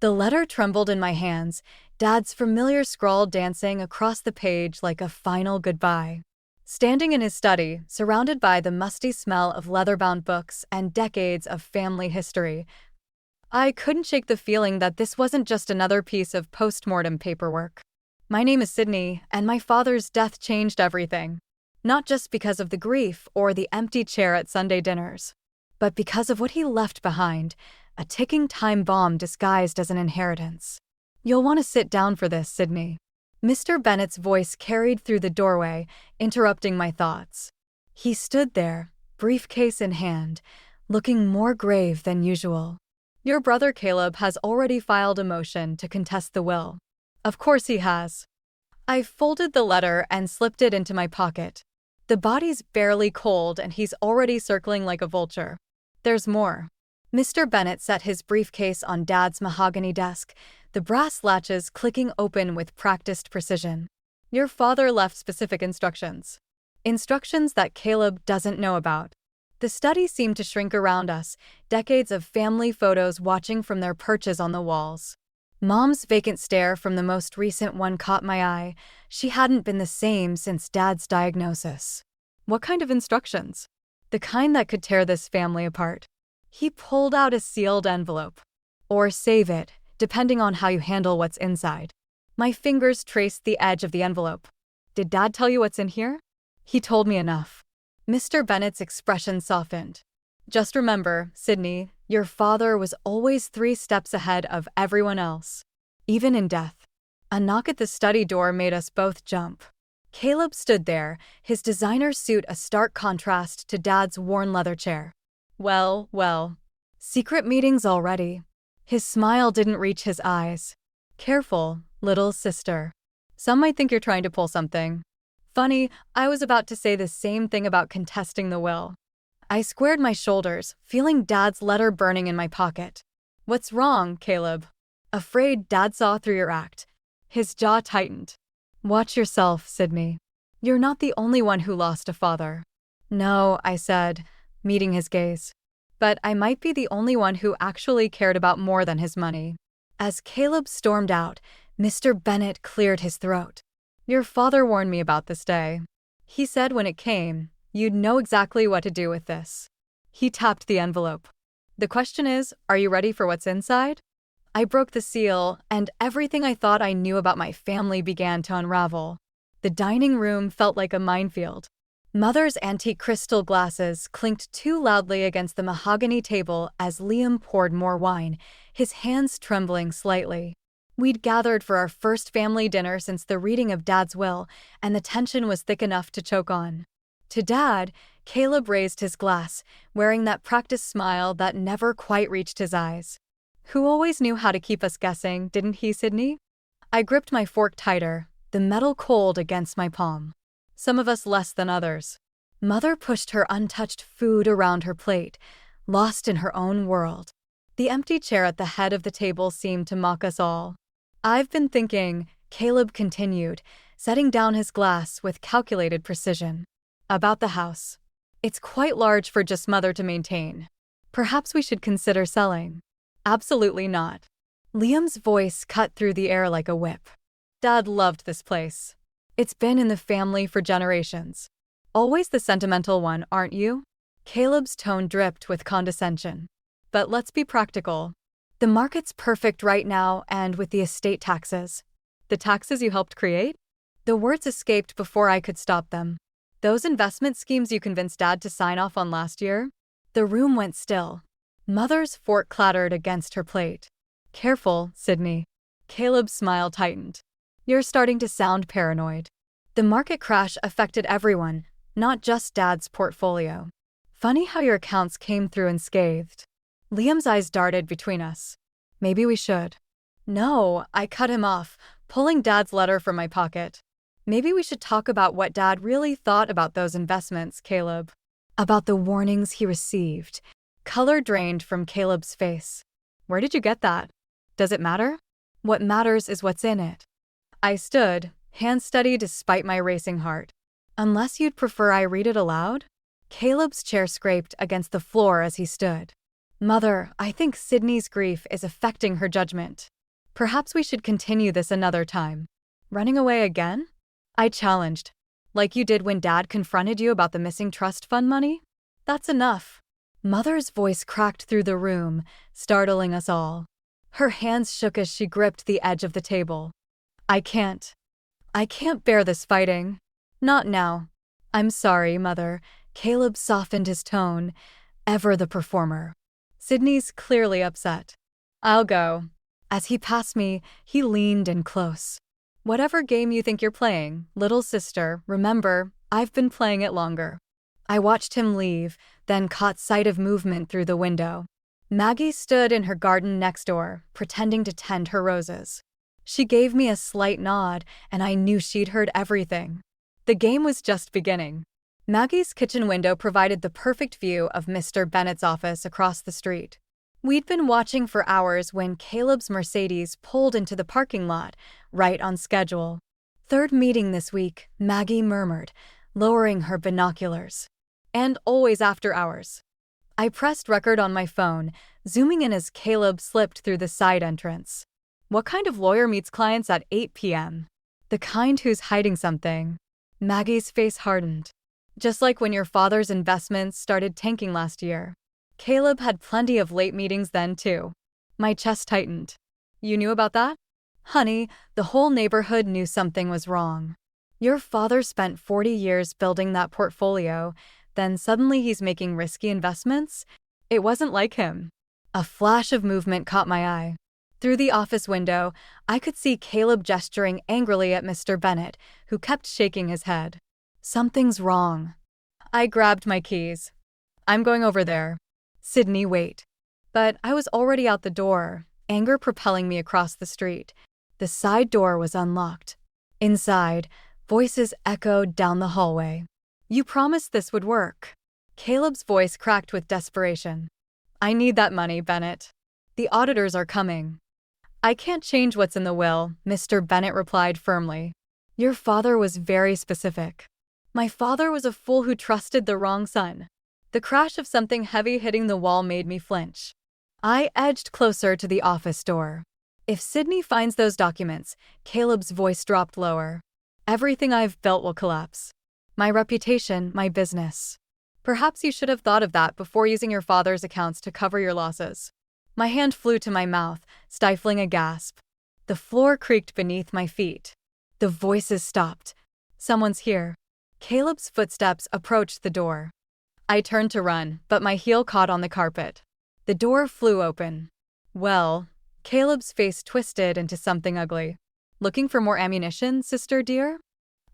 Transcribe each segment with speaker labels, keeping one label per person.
Speaker 1: The letter trembled in my hands, Dad's familiar scrawl dancing across the page like a final goodbye. Standing in his study, surrounded by the musty smell of leather-bound books and decades of family history, I couldn't shake the feeling that this wasn't just another piece of post-mortem paperwork. My name is Sydney, and my father's death changed everything. Not just because of the grief or the empty chair at Sunday dinners, but because of what he left behind, a ticking time bomb disguised as an inheritance. You'll want to sit down for this, Sydney. Mr. Bennet's voice carried through the doorway, interrupting my thoughts. He stood there, briefcase in hand, looking more grave than usual. Your brother Caleb has already filed a motion to contest the will. Of course he has. I folded the letter and slipped it into my pocket. The body's barely cold and he's already circling like a vulture. There's more. Mr. Bennet set his briefcase on Dad's mahogany desk, the brass latches clicking open with practiced precision. Your father left specific instructions. Instructions that Caleb doesn't know about. The study seemed to shrink around us, decades of family photos watching from their perches on the walls. Mom's vacant stare from the most recent one caught my eye. She hadn't been the same since Dad's diagnosis. What kind of instructions? The kind that could tear this family apart. He pulled out a sealed envelope. Or save it, depending on how you handle what's inside. My fingers traced the edge of the envelope. Did Dad tell you what's in here? He told me enough. Mr. Bennet's expression softened. Just remember, Sydney, your father was always 3 steps ahead of everyone else, even in death. A knock at the study door made us both jump. Caleb stood there, his designer suit a stark contrast to Dad's worn leather chair. Well, secret meetings already. His smile didn't reach his eyes. Careful, little sister. Some might think you're trying to pull something. Funny, I was about to say the same thing about contesting the will. I squared my shoulders, feeling Dad's letter burning in my pocket. What's wrong, Caleb? Afraid Dad saw through your act. His jaw tightened. Watch yourself, Sydney. You're not the only one who lost a father. No, I said, meeting his gaze. But I might be the only one who actually cared about more than his money. As Caleb stormed out, Mr. Bennet cleared his throat. Your father warned me about this day. He said when it came, you'd know exactly what to do with this. He tapped the envelope. The question is, are you ready for what's inside? I broke the seal, and everything I thought I knew about my family began to unravel. The dining room felt like a minefield. Mother's antique crystal glasses clinked too loudly against the mahogany table as Liam poured more wine, his hands trembling slightly. We'd gathered for our first family dinner since the reading of Dad's will, and the tension was thick enough to choke on. To Dad, Caleb raised his glass, wearing that practiced smile that never quite reached his eyes. Who always knew how to keep us guessing, didn't he, Sydney? I gripped my fork tighter, the metal cold against my palm. Some of us less than others. Mother pushed her untouched food around her plate, lost in her own world. The empty chair at the head of the table seemed to mock us all. I've been thinking, Caleb continued, setting down his glass with calculated precision. About the house. It's quite large for just Mother to maintain. Perhaps we should consider selling. Absolutely not. Liam's voice cut through the air like a whip. Dad loved this place. It's been in the family for generations. Always the sentimental one, aren't you? Caleb's tone dripped with condescension. But let's be practical. The market's perfect right now, and with the estate taxes. The taxes you helped create? The words escaped before I could stop them. Those investment schemes you convinced Dad to sign off on last year? The room went still. Mother's fork clattered against her plate. Careful, Sydney. Caleb's smile tightened. You're starting to sound paranoid. The market crash affected everyone, not just Dad's portfolio. Funny how your accounts came through unscathed. Liam's eyes darted between us. Maybe we should. No, I cut him off, pulling Dad's letter from my pocket. Maybe we should talk about what Dad really thought about those investments, Caleb. About the warnings he received. Color drained from Caleb's face. Where did you get that? Does it matter? What matters is what's in it. I stood, hands steady despite my racing heart. Unless you'd prefer I read it aloud? Caleb's chair scraped against the floor as he stood. Mother, I think Sydney's grief is affecting her judgment. Perhaps we should continue this another time. Running away again? I challenged. Like you did when Dad confronted you about the missing trust fund money? That's enough. Mother's voice cracked through the room, startling us all. Her hands shook as she gripped the edge of the table. I can't bear this fighting. Not now. I'm sorry, Mother. Caleb softened his tone. Ever the performer. Sydney's clearly upset. I'll go. As he passed me, he leaned in close. Whatever game you think you're playing, little sister, remember, I've been playing it longer. I watched him leave, then caught sight of movement through the window. Maggie stood in her garden next door, pretending to tend her roses. She gave me a slight nod, and I knew she'd heard everything. The game was just beginning. Maggie's kitchen window provided the perfect view of Mr. Bennett's office across the street. We'd been watching for hours when Caleb's Mercedes pulled into the parking lot, right on schedule. Third meeting this week, Maggie murmured, lowering her binoculars. And always after hours. I pressed record on my phone, zooming in as Caleb slipped through the side entrance. What kind of lawyer meets clients at 8 p.m.? The kind who's hiding something. Maggie's face hardened. Just like when your father's investments started tanking last year. Caleb had plenty of late meetings then, too. My chest tightened. You knew about that? Honey, the whole neighborhood knew something was wrong. Your father spent 40 years building that portfolio, then suddenly he's making risky investments? It wasn't like him. A flash of movement caught my eye. Through the office window, I could see Caleb gesturing angrily at Mr. Bennett, who kept shaking his head. Something's wrong. I grabbed my keys. I'm going over there. Sydney, wait. But I was already out the door, anger propelling me across the street. The side door was unlocked. Inside, voices echoed down the hallway. You promised this would work. Caleb's voice cracked with desperation. I need that money, Bennett. The auditors are coming. I can't change what's in the will, Mr. Bennett replied firmly. Your father was very specific. My father was a fool who trusted the wrong son. The crash of something heavy hitting the wall made me flinch. I edged closer to the office door. If Sydney finds those documents, Caleb's voice dropped lower. Everything I've built will collapse. My reputation, my business. Perhaps you should have thought of that before using your father's accounts to cover your losses. My hand flew to my mouth, stifling a gasp. The floor creaked beneath my feet. The voices stopped. Someone's here. Caleb's footsteps approached the door. I turned to run, but my heel caught on the carpet. The door flew open. Well, Caleb's face twisted into something ugly. Looking for more ammunition, sister dear?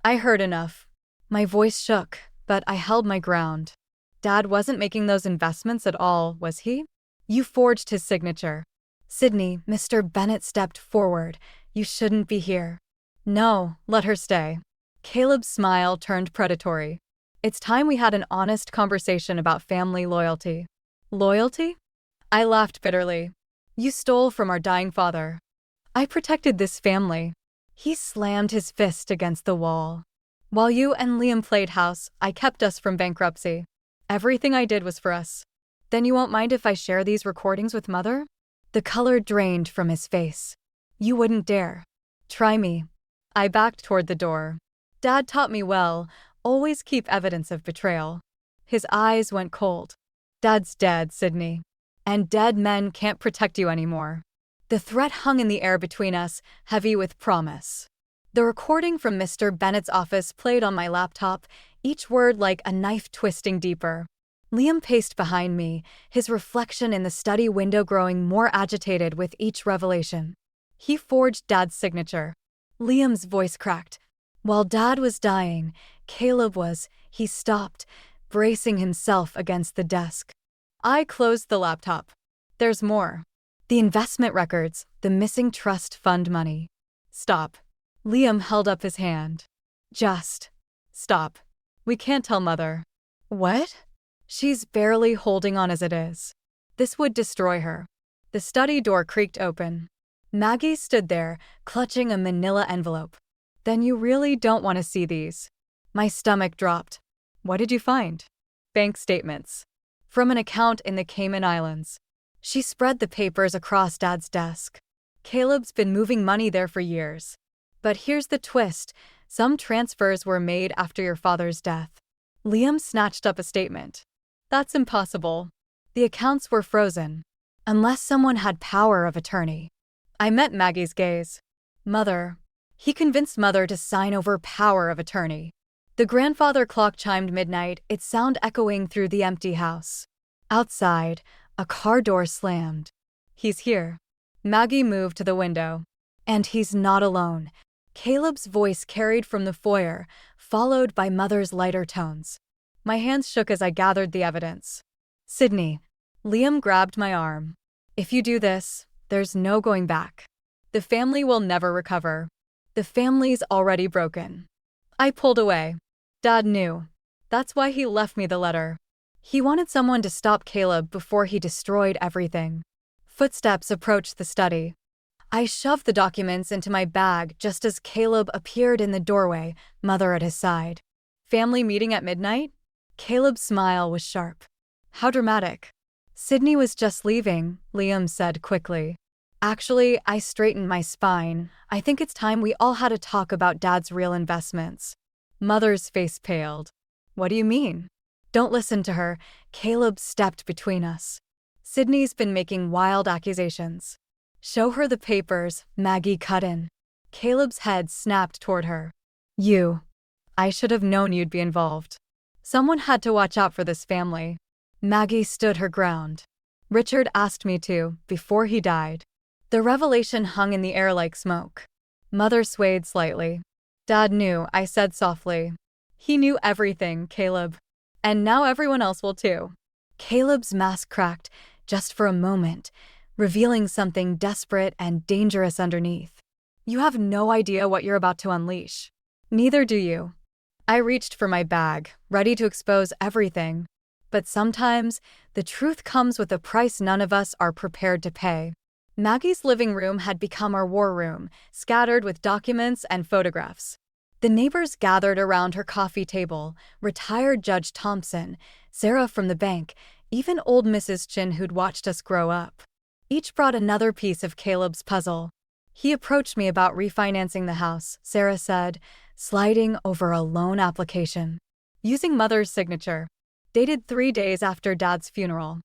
Speaker 1: I heard enough. My voice shook, but I held my ground. Dad wasn't making those investments at all, was he? You forged his signature. Sydney, Mr. Bennett stepped forward. You shouldn't be here. No, let her stay. Caleb's smile turned predatory. It's time we had an honest conversation about family loyalty. Loyalty? I laughed bitterly. You stole from our dying father. I protected this family. He slammed his fist against the wall. While you and Liam played house, I kept us from bankruptcy. Everything I did was for us. Then you won't mind if I share these recordings with Mother? The color drained from his face. You wouldn't dare. Try me. I backed toward the door. Dad taught me well, always keep evidence of betrayal. His eyes went cold. Dad's dead, Sydney. And dead men can't protect you anymore. The threat hung in the air between us, heavy with promise. The recording from Mr. Bennett's office played on my laptop, each word like a knife twisting deeper. Liam paced behind me, his reflection in the study window growing more agitated with each revelation. He forged Dad's signature. Liam's voice cracked. While Dad was dying, Caleb was. He stopped, bracing himself against the desk. I closed the laptop. There's more. The investment records, the missing trust fund money. Stop. Liam held up his hand. Just stop. We can't tell Mother. What? She's barely holding on as it is. This would destroy her. The study door creaked open. Maggie stood there, clutching a manila envelope. Then you really don't want to see these. My stomach dropped. What did you find? Bank statements. From an account in the Cayman Islands. She spread the papers across Dad's desk. Caleb's been moving money there for years. But here's the twist. Some transfers were made after your father's death. Liam snatched up a statement. That's impossible. The accounts were frozen. Unless someone had power of attorney. I met Maggie's gaze. Mother. He convinced Mother to sign over power of attorney. The grandfather clock chimed midnight, its sound echoing through the empty house. Outside, a car door slammed. He's here. Maggie moved to the window. And he's not alone. Caleb's voice carried from the foyer, followed by Mother's lighter tones. My hands shook as I gathered the evidence. Sydney. Liam grabbed my arm. If you do this, there's no going back. The family will never recover. The family's already broken. I pulled away. Dad knew. That's why he left me the letter. He wanted someone to stop Caleb before he destroyed everything. Footsteps approached the study. I shoved the documents into my bag just as Caleb appeared in the doorway, Mother at his side. Family meeting at midnight? Caleb's smile was sharp. How dramatic. Sydney was just leaving, Liam said quickly. Actually, I straightened my spine. I think it's time we all had a talk about Dad's real investments. Mother's face paled. What do you mean? Don't listen to her. Caleb stepped between us. Sydney's been making wild accusations. Show her the papers, Maggie cut in. Caleb's head snapped toward her. You. I should have known you'd be involved. Someone had to watch out for this family. Maggie stood her ground. Richard asked me to, before he died. The revelation hung in the air like smoke. Mother swayed slightly. Dad knew, I said softly. He knew everything, Caleb. And now everyone else will too. Caleb's mask cracked, just for a moment, revealing something desperate and dangerous underneath. You have no idea what you're about to unleash. Neither do you. I reached for my bag, ready to expose everything. But sometimes, the truth comes with a price none of us are prepared to pay. Maggie's living room had become our war room, scattered with documents and photographs. The neighbors gathered around her coffee table, retired Judge Thompson, Sarah from the bank, even old Mrs. Chin who'd watched us grow up. Each brought another piece of Caleb's puzzle. He approached me about refinancing the house, Sarah said, sliding over a loan application. Using Mother's signature. Dated 3 days after Dad's funeral.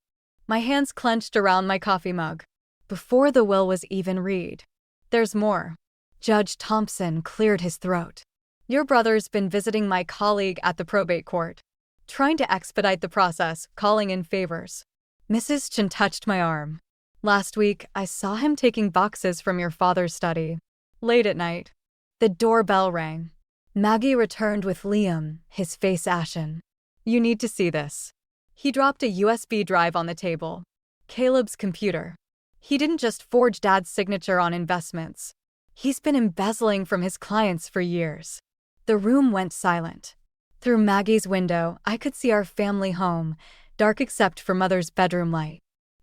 Speaker 1: My hands clenched around my coffee mug. Before the will was even read. There's more. Judge Thompson cleared his throat. Your brother's been visiting my colleague at the probate court. Trying to expedite the process, calling in favors. Mrs. Chin touched my arm. Last week, I saw him taking boxes from your father's study. Late at night. The doorbell rang. Maggie returned with Liam, his face ashen. You need to see this. He dropped a USB drive on the table. Caleb's computer. He didn't just forge Dad's signature on investments. He's been embezzling from his clients for years. The room went silent. Through Maggie's window, I could see our family home, dark except for Mother's bedroom light.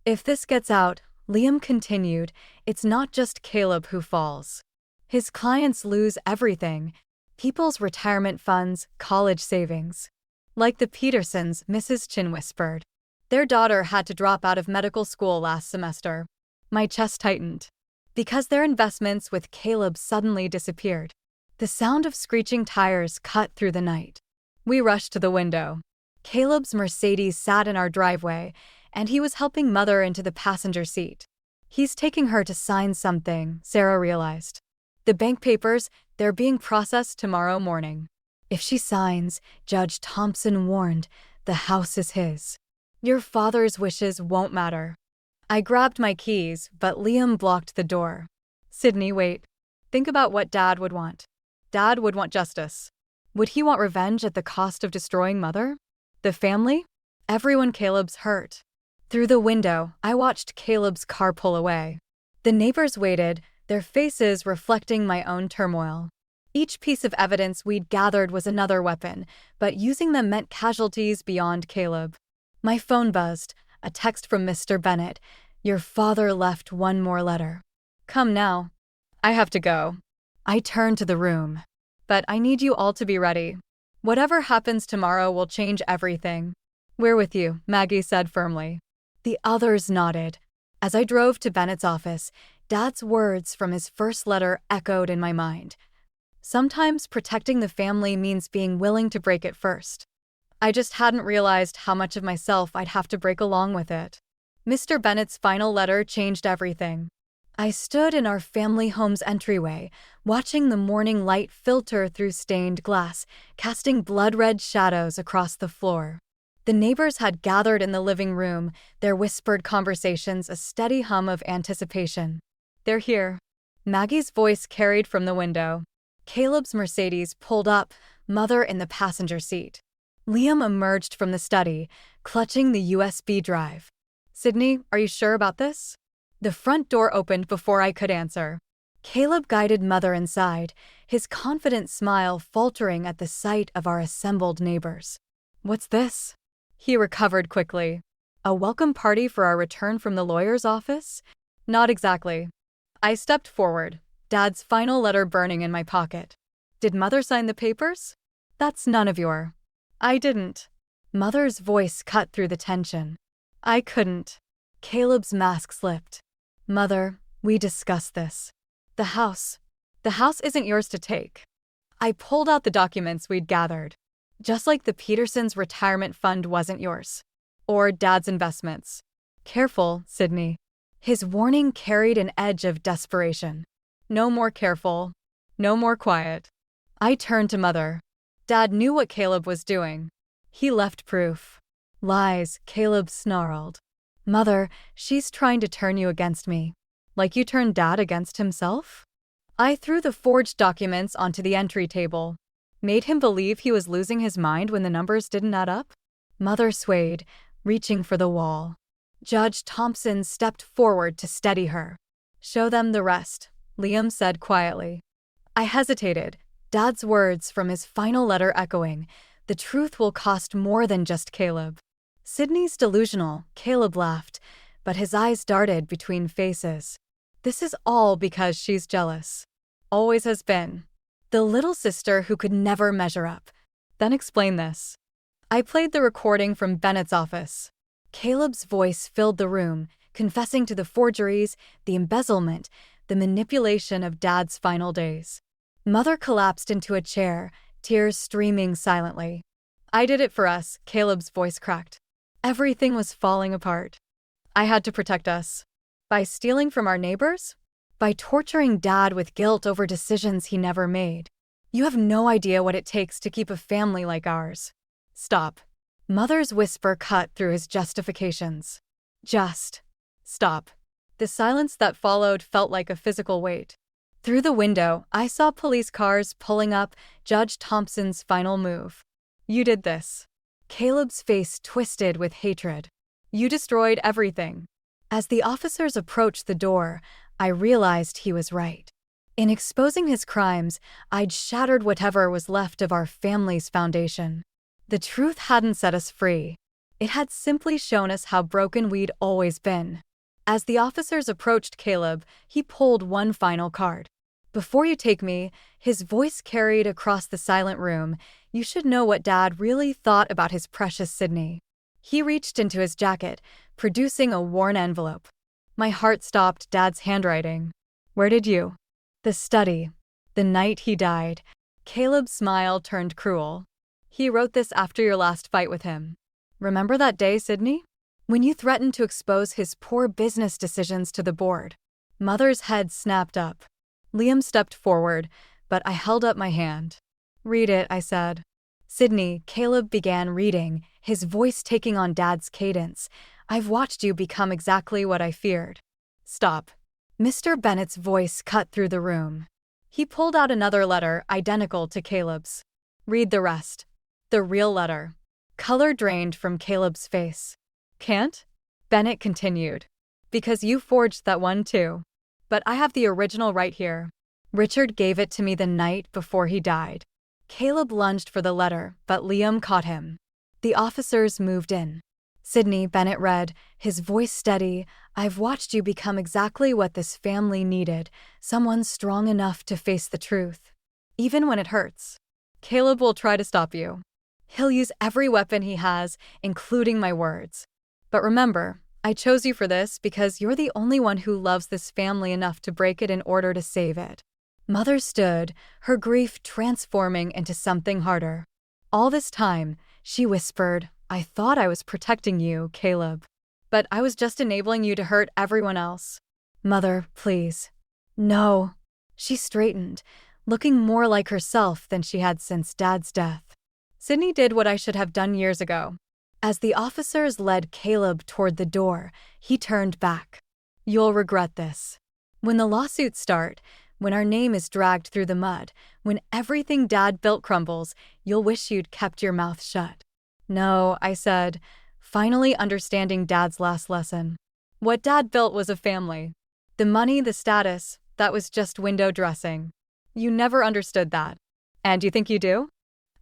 Speaker 1: If this gets out, Liam continued, it's not just Caleb who falls. His clients lose everything. People's retirement funds, college savings. Like the Petersons, Mrs. Chin whispered. Their daughter had to drop out of medical school last semester. My chest tightened. Because their investments with Caleb suddenly disappeared. The sound of screeching tires cut through the night. We rushed to the window. Caleb's Mercedes sat in our driveway, and he was helping Mother into the passenger seat. He's taking her to sign something, Sarah realized. The bank papers, they're being processed tomorrow morning. If she signs, Judge Thompson warned, the house is his. Your father's wishes won't matter. I grabbed my keys, but Liam blocked the door. Sydney, wait. Think about what Dad would want. Dad would want justice. Would he want revenge at the cost of destroying Mother? The family? Everyone Caleb's hurt. Through the window, I watched Caleb's car pull away. The neighbors waited, their faces reflecting my own turmoil. Each piece of evidence we'd gathered was another weapon, but using them meant casualties beyond Caleb. My phone buzzed, a text from Mr. Bennett. Your father left one more letter. Come now. I have to go. I turned to the room. But I need you all to be ready. Whatever happens tomorrow will change everything. We're with you, Maggie said firmly. The others nodded. As I drove to Bennett's office, Dad's words from his first letter echoed in my mind. Sometimes protecting the family means being willing to break it first. I just hadn't realized how much of myself I'd have to break along with it. Mr. Bennett's final letter changed everything. I stood in our family home's entryway, watching the morning light filter through stained glass, casting blood-red shadows across the floor. The neighbors had gathered in the living room, their whispered conversations a steady hum of anticipation. "They're here." Maggie's voice carried from the window. Caleb's Mercedes pulled up, Mother in the passenger seat. Liam emerged from the study, clutching the USB drive. "Sydney, are you sure about this?" The front door opened before I could answer. Caleb guided Mother inside, his confident smile faltering at the sight of our assembled neighbors. "What's this?" He recovered quickly. "A welcome party for our return from the lawyer's office?" "Not exactly." I stepped forward, Dad's final letter burning in my pocket. "Did Mother sign the papers?" "That's none of your—" "I didn't." Mother's voice cut through the tension. "I couldn't." Caleb's mask slipped. "Mother, we discussed this. The house isn't yours to take." I pulled out the documents we'd gathered. Just like the Petersons' retirement fund wasn't yours. Or Dad's investments. "Careful, Sydney." His warning carried an edge of desperation. No more careful. No more quiet. I turned to Mother. Dad knew what Caleb was doing. He left proof. "Lies," Caleb snarled. "Mother, she's trying to turn you against me. Like you turned Dad against himself?" I threw the forged documents onto the entry table. Made him believe he was losing his mind when the numbers didn't add up? Mother swayed, reaching for the wall. Judge Thompson stepped forward to steady her. "Show them the rest," Liam said quietly. I hesitated, Dad's words from his final letter echoing. "The truth will cost more than just Caleb." "Sydney's delusional," Caleb laughed, but his eyes darted between faces. "This is all because she's jealous. Always has been. The little sister who could never measure up." "Then explain this." I played the recording from Bennett's office. Caleb's voice filled the room, confessing to the forgeries, the embezzlement, the manipulation of Dad's final days. Mother collapsed into a chair, tears streaming silently. "I did it for us," Caleb's voice cracked. "Everything was falling apart. I had to protect us." By stealing from our neighbors? By torturing Dad with guilt over decisions he never made. "You have no idea what it takes to keep a family like ours." "Stop." Mother's whisper cut through his justifications. "Just stop." The silence that followed felt like a physical weight. Through the window, I saw police cars pulling up, Judge Thompson's final move. "You did this." Caleb's face twisted with hatred. "You destroyed everything." As the officers approached the door, I realized he was right. In exposing his crimes, I'd shattered whatever was left of our family's foundation. The truth hadn't set us free. It had simply shown us how broken we'd always been. As the officers approached Caleb, he pulled one final card. "Before you take me," his voice carried across the silent room, "you should know what Dad really thought about his precious Sydney." He reached into his jacket, producing a worn envelope. My heart stopped. Dad's handwriting. "Where did you?" "The study. The night he died." Caleb's smile turned cruel. "He wrote this after your last fight with him. Remember that day, Sydney? When you threatened to expose his poor business decisions to the board." Mother's head snapped up. Liam stepped forward, but I held up my hand. "Read it," I said. "Sydney," Caleb began reading, his voice taking on Dad's cadence. "I've watched you become exactly what I feared." "Stop." Mr. Bennett's voice cut through the room. He pulled out another letter identical to Caleb's. "Read the rest." The real letter. Color drained from Caleb's face. "Can't?" Bennett continued. "Because you forged that one too. But I have the original right here. Richard gave it to me the night before he died." Caleb lunged for the letter, but Liam caught him. The officers moved in. "Sydney," Bennett read, his voice steady, "I've watched you become exactly what this family needed, someone strong enough to face the truth. Even when it hurts. Caleb will try to stop you. He'll use every weapon he has, including my words. But remember, I chose you for this because you're the only one who loves this family enough to break it in order to save it." Mother stood, her grief transforming into something harder. All this time, she whispered, "I thought I was protecting you, Caleb. But I was just enabling you to hurt everyone else." "Mother, please." "No." She straightened, looking more like herself than she had since Dad's death. "Sydney did what I should have done years ago." As the officers led Caleb toward the door, he turned back. "You'll regret this. When the lawsuits start, when our name is dragged through the mud, when everything Dad built crumbles, you'll wish you'd kept your mouth shut." "No," I said, finally understanding Dad's last lesson. What Dad built was a family. The money, the status, that was just window dressing. You never understood that. And you think you do?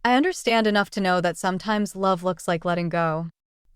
Speaker 1: "I understand enough to know that sometimes love looks like letting go."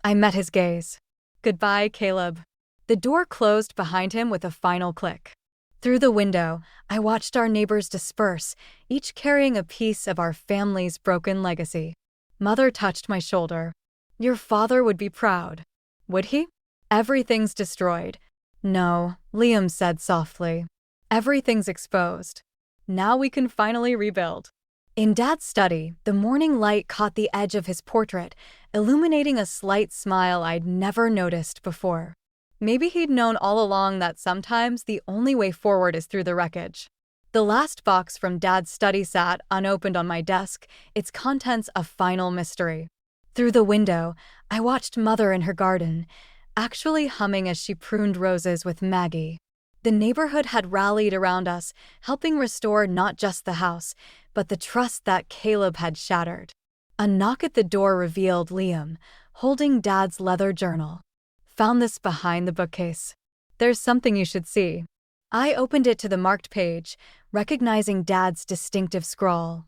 Speaker 1: I met his gaze. "Goodbye, Caleb." The door closed behind him with a final click. Through the window, I watched our neighbors disperse, each carrying a piece of our family's broken legacy. Mother touched my shoulder. "Your father would be proud." "Would he?" "Everything's destroyed." "No," Liam said softly. "Everything's exposed. Now we can finally rebuild." In Dad's study, the morning light caught the edge of his portrait, illuminating a slight smile I'd never noticed before. Maybe he'd known all along that sometimes the only way forward is through the wreckage. The last box from Dad's study sat unopened on my desk, its contents a final mystery. Through the window, I watched Mother in her garden, actually humming as she pruned roses with Maggie. The neighborhood had rallied around us, helping restore not just the house, but the trust that Caleb had shattered. A knock at the door revealed Liam, holding Dad's leather journal. "Found this behind the bookcase. There's something you should see." I opened it to the marked page, recognizing Dad's distinctive scrawl.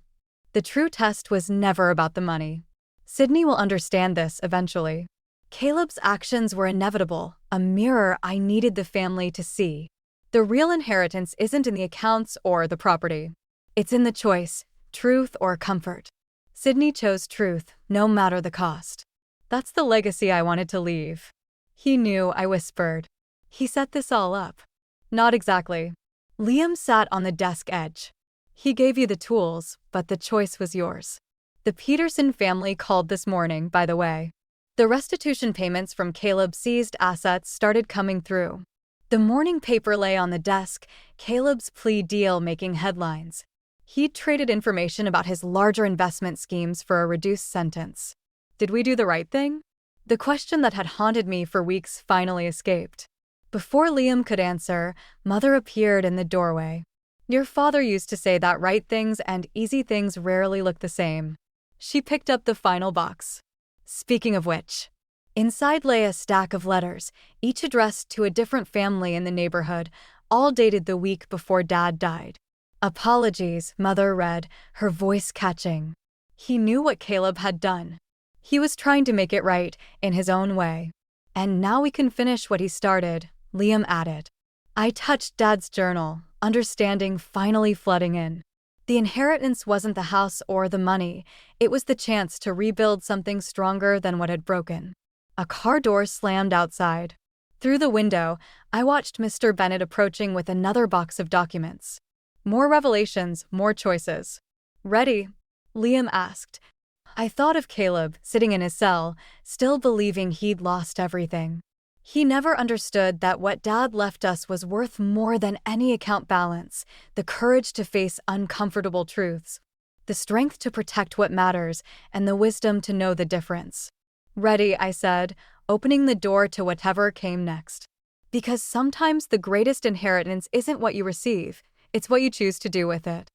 Speaker 1: "The true test was never about the money. Sydney will understand this eventually. Caleb's actions were inevitable, a mirror I needed the family to see. The real inheritance isn't in the accounts or the property. It's in the choice, truth or comfort. Sydney chose truth, no matter the cost. That's the legacy I wanted to leave." "He knew," I whispered. "He set this all up." "Not exactly." Liam sat on the desk edge. "He gave you the tools, but the choice was yours." The Peterson family called this morning, by the way. The restitution payments from Caleb's seized assets started coming through. The morning paper lay on the desk, Caleb's plea deal making headlines. He'd traded information about his larger investment schemes for a reduced sentence. Did we do the right thing? The question that had haunted me for weeks finally escaped. Before Liam could answer, Mother appeared in the doorway. "Your father used to say that right things and easy things rarely look the same." She picked up the final box. "Speaking of which." Inside lay a stack of letters, each addressed to a different family in the neighborhood, all dated the week before Dad died. "Apologies," Mother read, her voice catching. He knew what Caleb had done. He was trying to make it right, in his own way. "And now we can finish what he started," Liam added. I touched Dad's journal, understanding finally flooding in. The inheritance wasn't the house or the money, it was the chance to rebuild something stronger than what had broken. A car door slammed outside. Through the window, I watched Mr. Bennett approaching with another box of documents. More revelations, more choices. "Ready?" Liam asked. I thought of Caleb, sitting in his cell, still believing he'd lost everything. He never understood that what Dad left us was worth more than any account balance, the courage to face uncomfortable truths, the strength to protect what matters, and the wisdom to know the difference. "Ready," I said, opening the door to whatever came next. Because sometimes the greatest inheritance isn't what you receive, it's what you choose to do with it.